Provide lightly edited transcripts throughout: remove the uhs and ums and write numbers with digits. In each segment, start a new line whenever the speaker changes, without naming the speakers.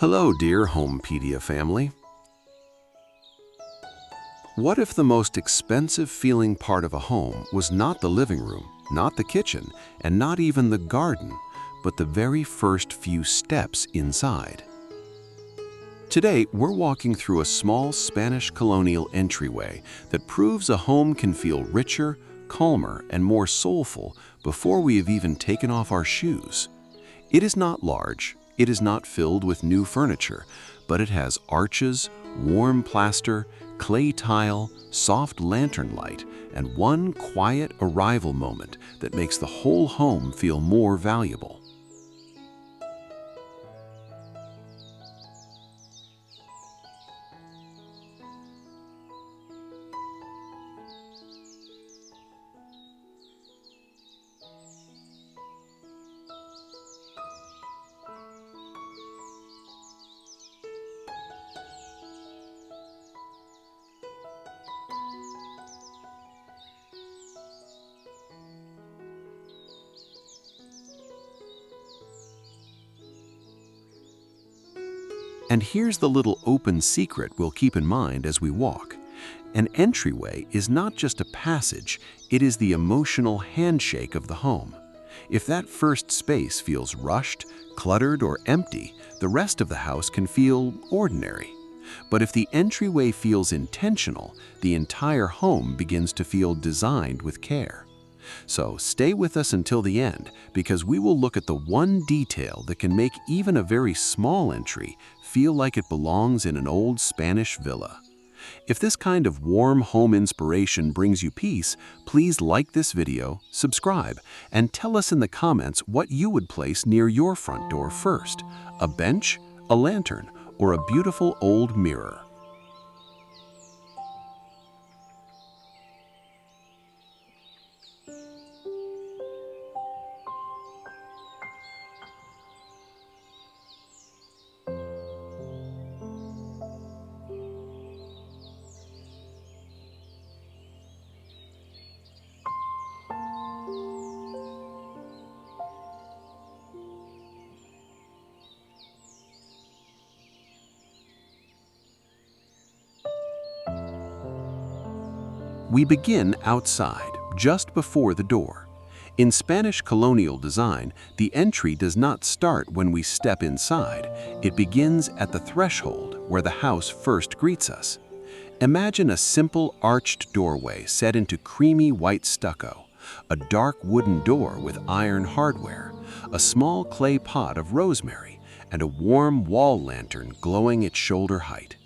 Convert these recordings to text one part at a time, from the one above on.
Hello, dear Homypedia family. What if the most expensive feeling part of a home was not the living room, not the kitchen, and not even the garden, but the very first few steps inside? Today, we're walking through a small Spanish Colonial entryway that proves a home can feel richer, calmer, and more soulful before we have even taken off our shoes. It is not large, it is not filled with new furniture, but it has arches, warm plaster, clay tile, soft lantern light, and one quiet arrival moment that makes the whole home feel more valuable. And here's the little open secret we'll keep in mind as we walk. An entryway is not just a passage, it is the emotional handshake of the home. If that first space feels rushed, cluttered, or empty, the rest of the house can feel ordinary. But if the entryway feels intentional, the entire home begins to feel designed with care. So stay with us until the end, because we will look at the one detail that can make even a very small entry feel like it belongs in an old Spanish villa. If this kind of warm home inspiration brings you peace, please like this video, subscribe, and tell us in the comments what you would place near your front door first: a bench, a lantern, or a beautiful old mirror. We begin outside, just before the door. In Spanish colonial design, the entry does not start when we step inside. It begins at the threshold, where the house first greets us. Imagine a simple arched doorway set into creamy white stucco, a dark wooden door with iron hardware, a small clay pot of rosemary, and a warm wall lantern glowing at shoulder height.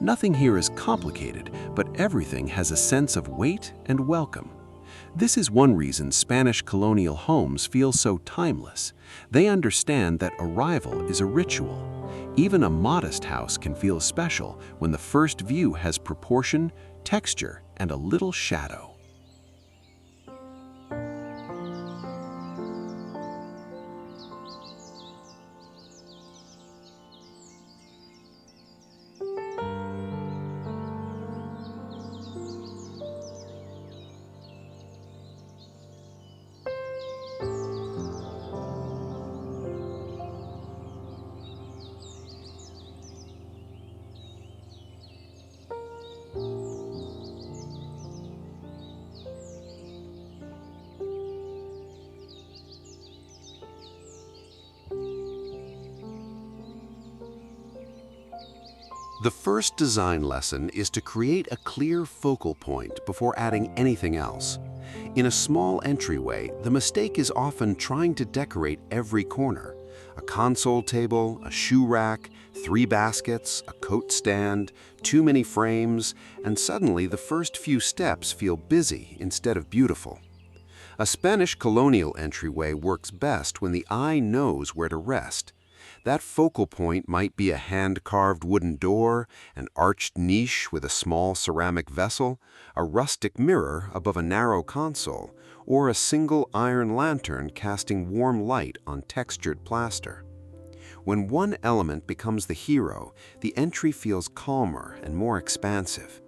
Nothing here is complicated, but everything has a sense of weight and welcome. This is one reason Spanish colonial homes feel so timeless. They understand that arrival is a ritual. Even a modest house can feel special when the first view has proportion, texture, and a little shadow. The first design lesson is to create a clear focal point before adding anything else. In a small entryway, the mistake is often trying to decorate every corner. A console table, a shoe rack, 3 baskets, a coat stand, too many frames, and suddenly the first few steps feel busy instead of beautiful. A Spanish Colonial entryway works best when the eye knows where to rest. That focal point might be a hand-carved wooden door, an arched niche with a small ceramic vessel, a rustic mirror above a narrow console, or a single iron lantern casting warm light on textured plaster. When one element becomes the hero, the entry feels calmer and more expansive.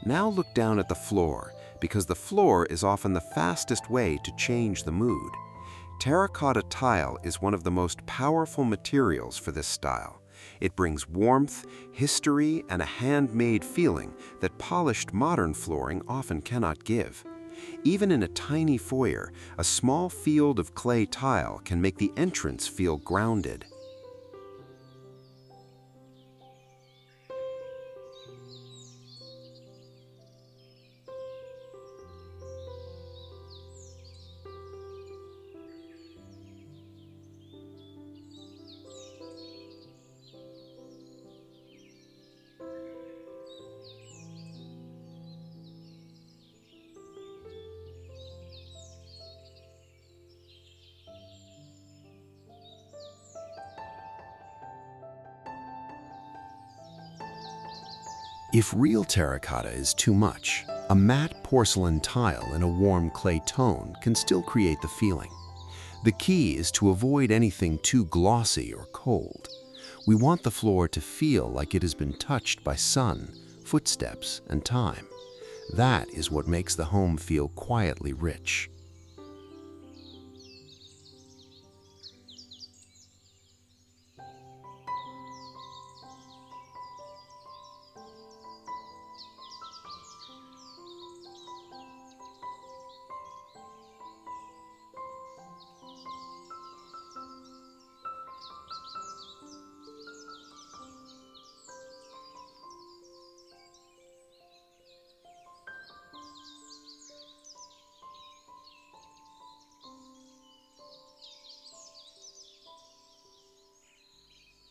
Now look down at the floor, because the floor is often the fastest way to change the mood. Terracotta tile is one of the most powerful materials for this style. It brings warmth, history, and a handmade feeling that polished modern flooring often cannot give. Even in a tiny foyer, a small field of clay tile can make the entrance feel grounded. If real terracotta is too much, a matte porcelain tile in a warm clay tone can still create the feeling. The key is to avoid anything too glossy or cold. We want the floor to feel like it has been touched by sun, footsteps, and time. That is what makes the home feel quietly rich.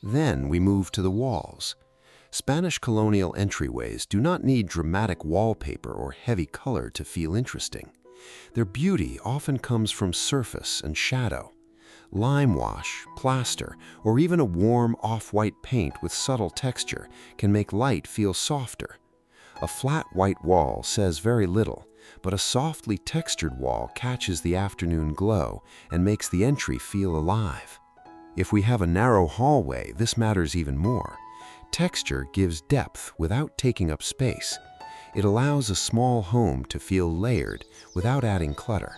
Then we move to the walls. Spanish Colonial entryways do not need dramatic wallpaper or heavy color to feel interesting. Their beauty often comes from surface and shadow. Lime wash, plaster, or even a warm off-white paint with subtle texture can make light feel softer. A flat white wall says very little, but a softly textured wall catches the afternoon glow and makes the entry feel alive. If we have a narrow hallway, this matters even more. Texture gives depth without taking up space. It allows a small home to feel layered without adding clutter.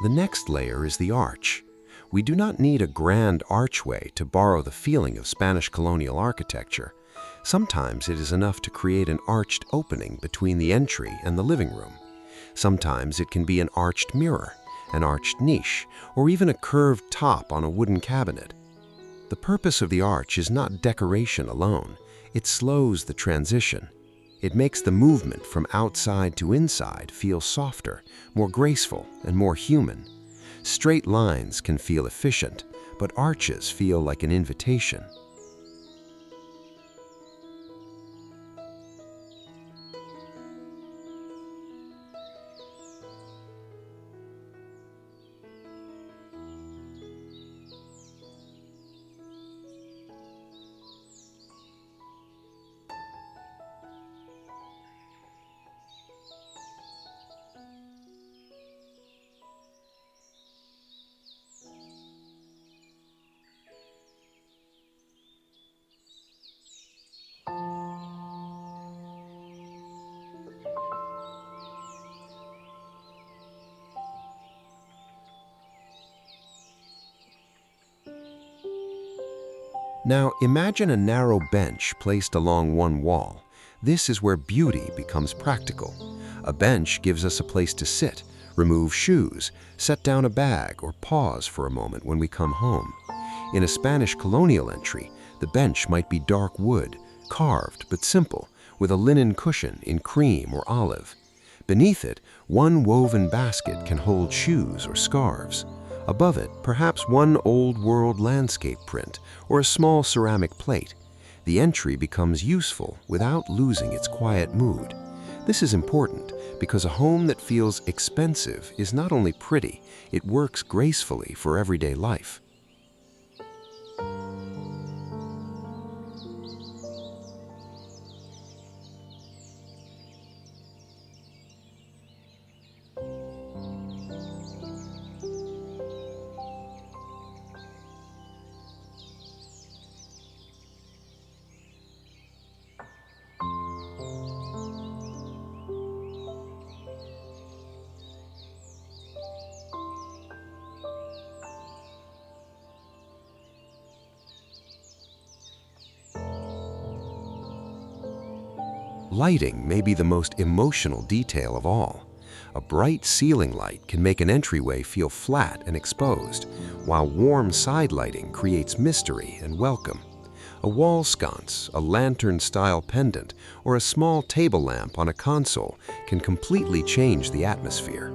The next layer is the arch. We do not need a grand archway to borrow the feeling of Spanish colonial architecture. Sometimes it is enough to create an arched opening between the entry and the living room. Sometimes it can be an arched mirror, an arched niche, or even a curved top on a wooden cabinet. The purpose of the arch is not decoration alone. It slows the transition. It makes the movement from outside to inside feel softer, more graceful, and more human. Straight lines can feel efficient, but arches feel like an invitation. Now imagine a narrow bench placed along one wall. This is where beauty becomes practical. A bench gives us a place to sit, remove shoes, set down a bag, or pause for a moment when we come home. In a Spanish Colonial entry, the bench might be dark wood, carved but simple, with a linen cushion in cream or olive. Beneath it, one woven basket can hold shoes or scarves. Above it, perhaps one old-world landscape print or a small ceramic plate. The entry becomes useful without losing its quiet mood. This is important because a home that feels expensive is not only pretty, it works gracefully for everyday life. Lighting may be the most emotional detail of all. A bright ceiling light can make an entryway feel flat and exposed, while warm side lighting creates mystery and welcome. A wall sconce, a lantern-style pendant, or a small table lamp on a console can completely change the atmosphere.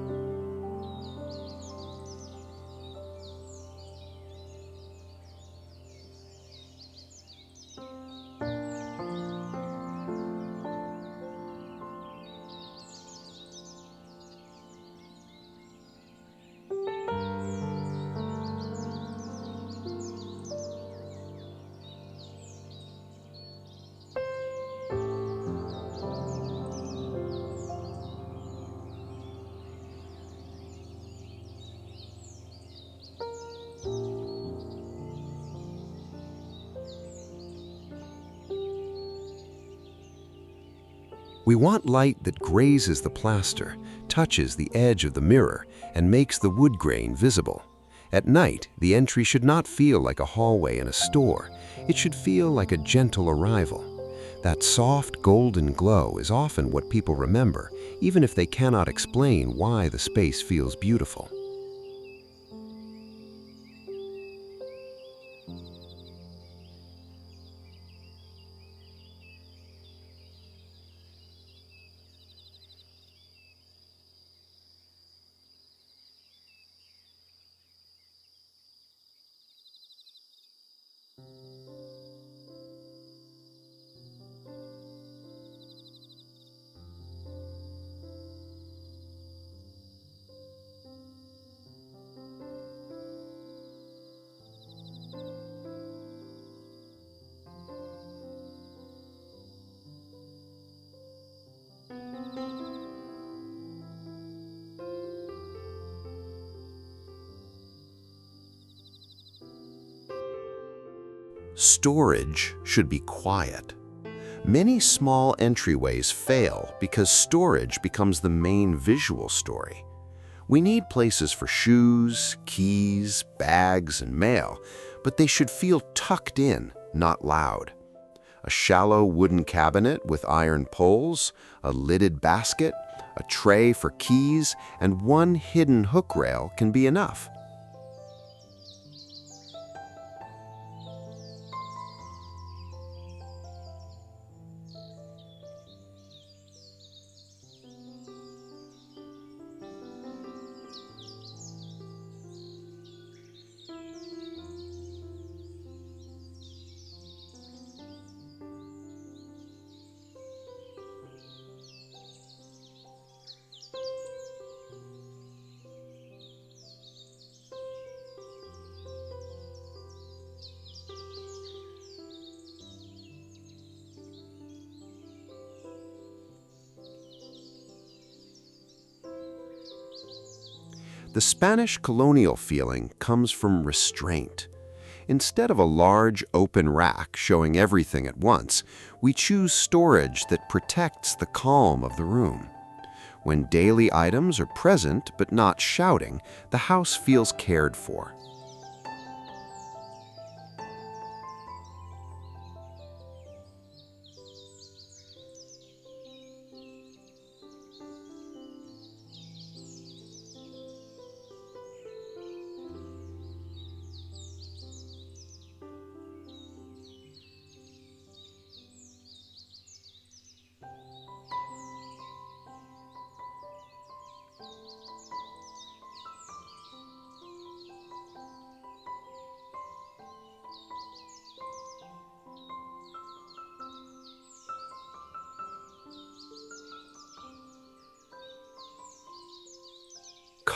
We want light that grazes the plaster, touches the edge of the mirror, and makes the wood grain visible. At night, the entry should not feel like a hallway in a store. It should feel like a gentle arrival. That soft golden glow is often what people remember, even if they cannot explain why the space feels beautiful. Storage should be quiet. Many small entryways fail because storage becomes the main visual story. We need places for shoes, keys, bags, and mail, but they should feel tucked in, not loud. A shallow wooden cabinet with iron poles, a lidded basket, a tray for keys, and one hidden hook rail can be enough. The Spanish colonial feeling comes from restraint. Instead of a large, open rack showing everything at once, we choose storage that protects the calm of the room. When daily items are present but not shouting, the house feels cared for.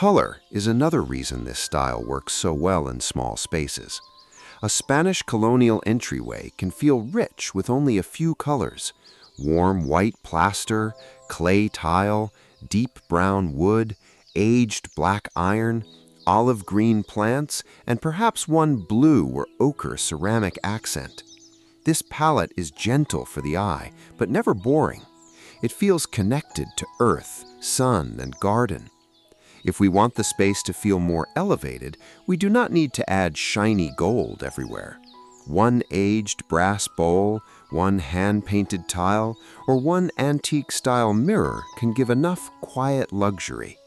Color is another reason this style works so well in small spaces. A Spanish colonial entryway can feel rich with only a few colors: warm white plaster, clay tile, deep brown wood, aged black iron, olive green plants, and perhaps one blue or ochre ceramic accent. This palette is gentle for the eye, but never boring. It feels connected to earth, sun, and garden. If we want the space to feel more elevated, we do not need to add shiny gold everywhere. One aged brass bowl, one hand-painted tile, or one antique-style mirror can give enough quiet luxury.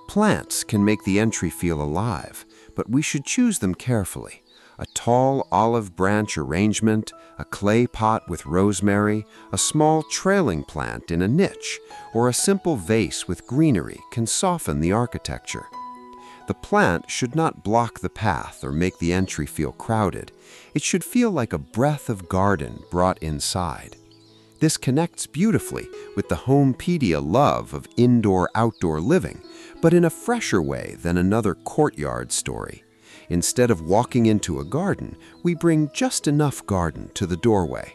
Plants can make the entry feel alive, but we should choose them carefully. A tall olive branch arrangement, a clay pot with rosemary, a small trailing plant in a niche, or a simple vase with greenery can soften the architecture. The plant should not block the path or make the entry feel crowded. It should feel like a breath of garden brought inside. This connects beautifully with the Homypedia love of indoor-outdoor living, but in a fresher way than another courtyard story. Instead of walking into a garden, we bring just enough garden to the doorway.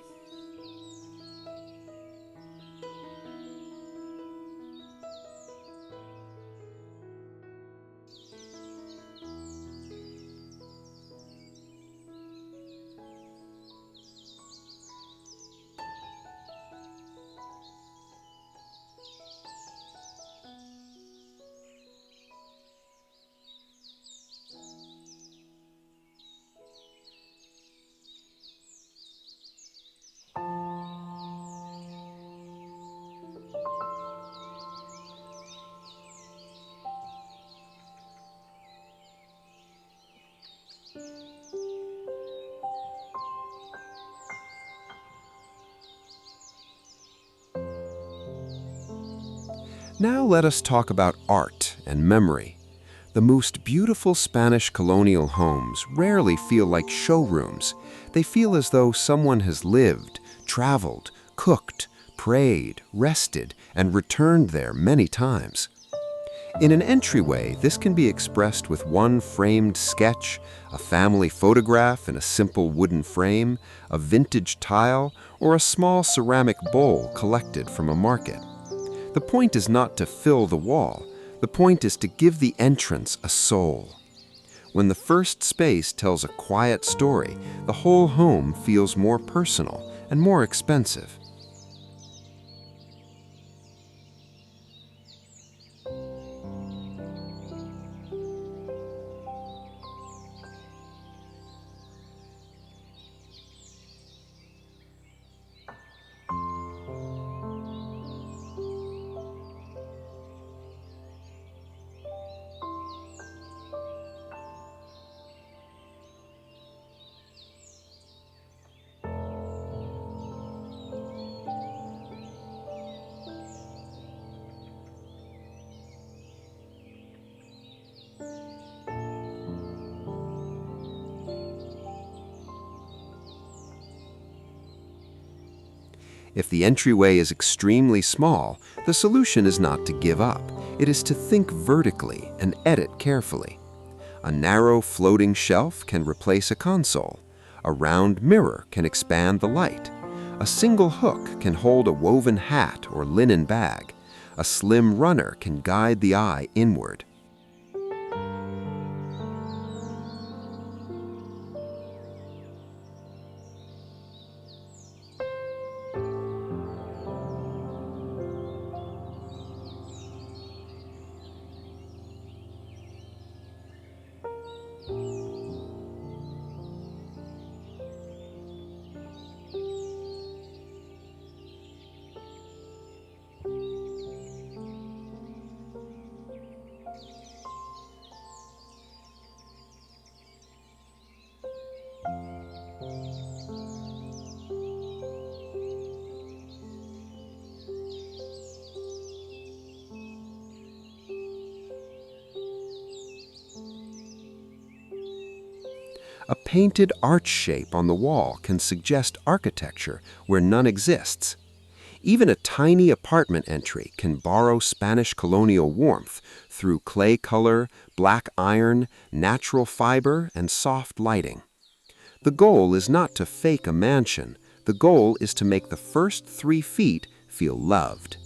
Now let us talk about art and memory. The most beautiful Spanish colonial homes rarely feel like showrooms. They feel as though someone has lived, traveled, cooked, prayed, rested, and returned there many times. In an entryway, this can be expressed with one framed sketch, a family photograph in a simple wooden frame, a vintage tile, or a small ceramic bowl collected from a market. The point is not to fill the wall. The point is to give the entrance a soul. When the first space tells a quiet story, the whole home feels more personal and more expensive. If the entryway is extremely small, the solution is not to give up. It is to think vertically and edit carefully. A narrow floating shelf can replace a console. A round mirror can expand the light. A single hook can hold a woven hat or linen bag. A slim runner can guide the eye inward. A painted arch shape on the wall can suggest architecture where none exists. Even a tiny apartment entry can borrow Spanish colonial warmth through clay color, black iron, natural fiber, and soft lighting. The goal is not to fake a mansion. The goal is to make the first 3 feet feel loved.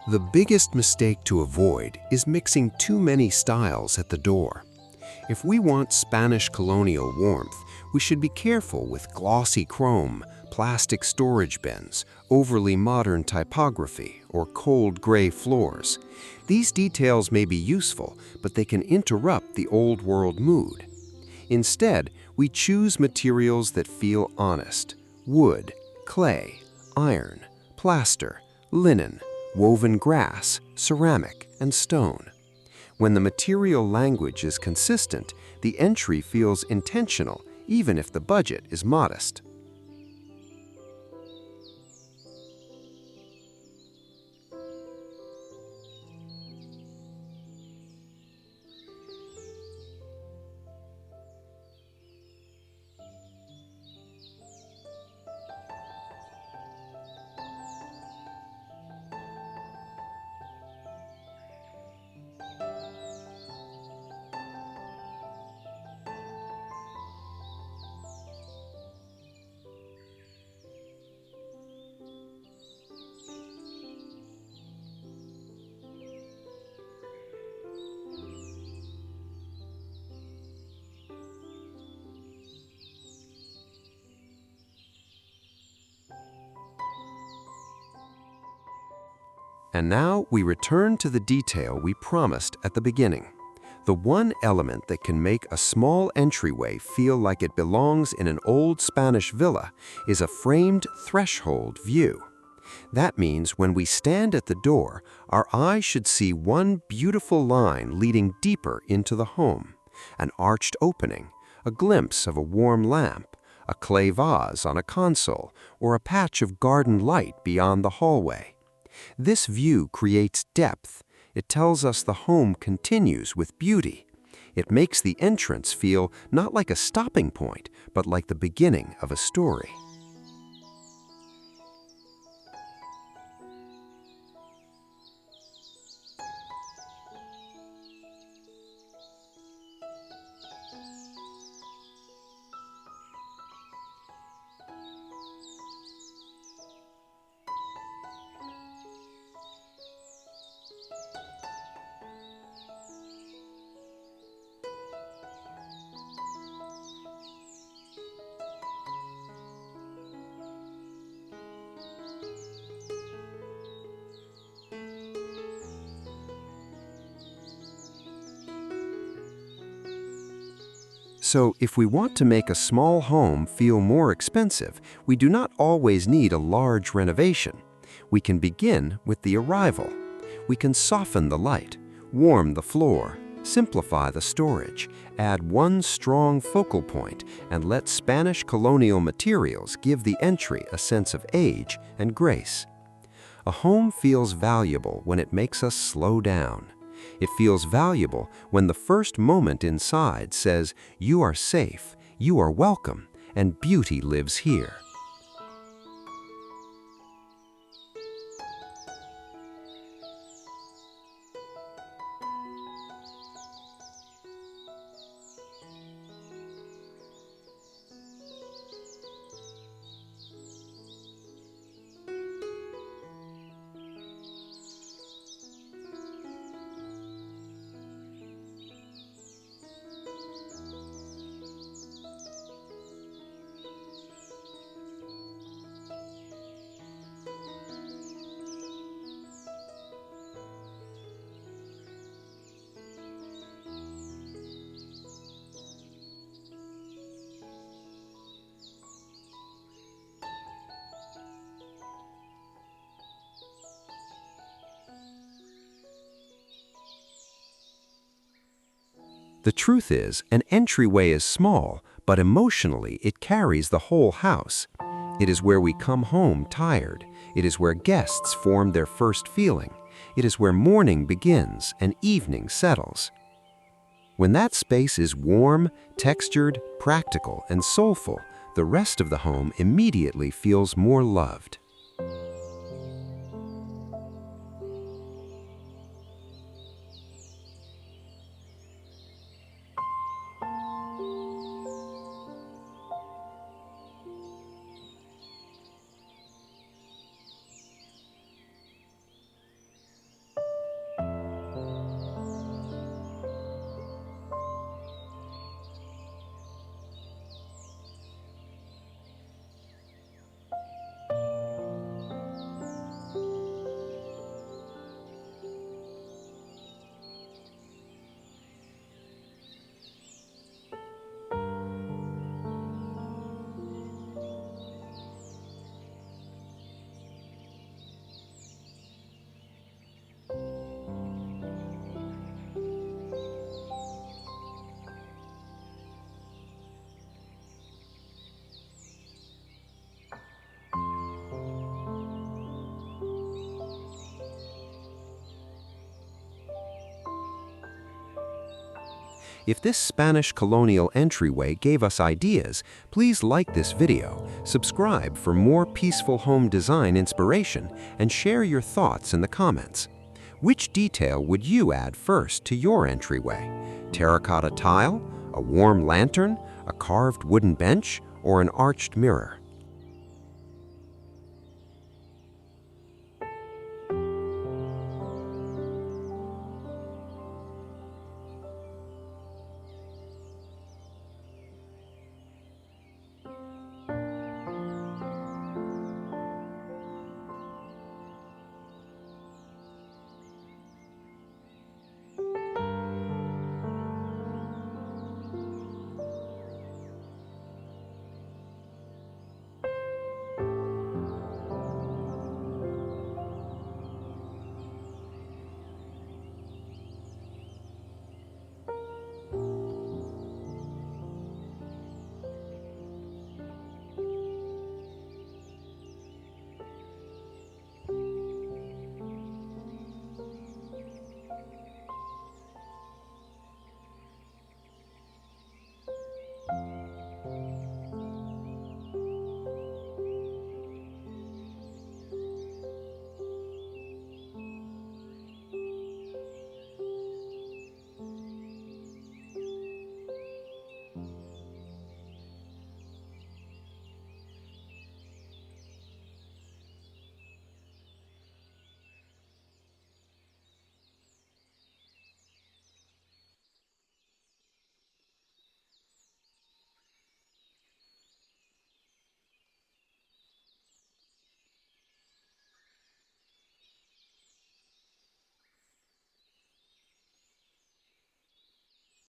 The biggest mistake to avoid is mixing too many styles at the door. If we want Spanish colonial warmth, we should be careful with glossy chrome, plastic storage bins, overly modern typography, or cold gray floors. These details may be useful, but they can interrupt the old world mood. Instead, we choose materials that feel honest: wood, clay, iron, plaster, linen, woven grass, ceramic, and stone. When the material language is consistent, the entry feels intentional, even if the budget is modest. And now we return to the detail we promised at the beginning. The one element that can make a small entryway feel like it belongs in an old Spanish villa is a framed threshold view. That means when we stand at the door, our eye should see one beautiful line leading deeper into the home: an arched opening, a glimpse of a warm lamp, a clay vase on a console, or a patch of garden light beyond the hallway. This view creates depth. It tells us the home continues with beauty. It makes the entrance feel not like a stopping point, but like the beginning of a story. So, if we want to make a small home feel more expensive, we do not always need a large renovation. We can begin with the arrival. We can soften the light, warm the floor, simplify the storage, add one strong focal point, and let Spanish colonial materials give the entry a sense of age and grace. A home feels valuable when it makes us slow down. It feels valuable when the first moment inside says, "You are safe, you are welcome, and beauty lives here." The truth is, an entryway is small, but emotionally it carries the whole house. It is where we come home tired. It is where guests form their first feeling. It is where morning begins and evening settles. When that space is warm, textured, practical, and soulful, the rest of the home immediately feels more loved. If this Spanish Colonial entryway gave us ideas, please like this video, subscribe for more peaceful home design inspiration, and share your thoughts in the comments. Which detail would you add first to your entryway? Terracotta tile, a warm lantern, a carved wooden bench, or an arched mirror?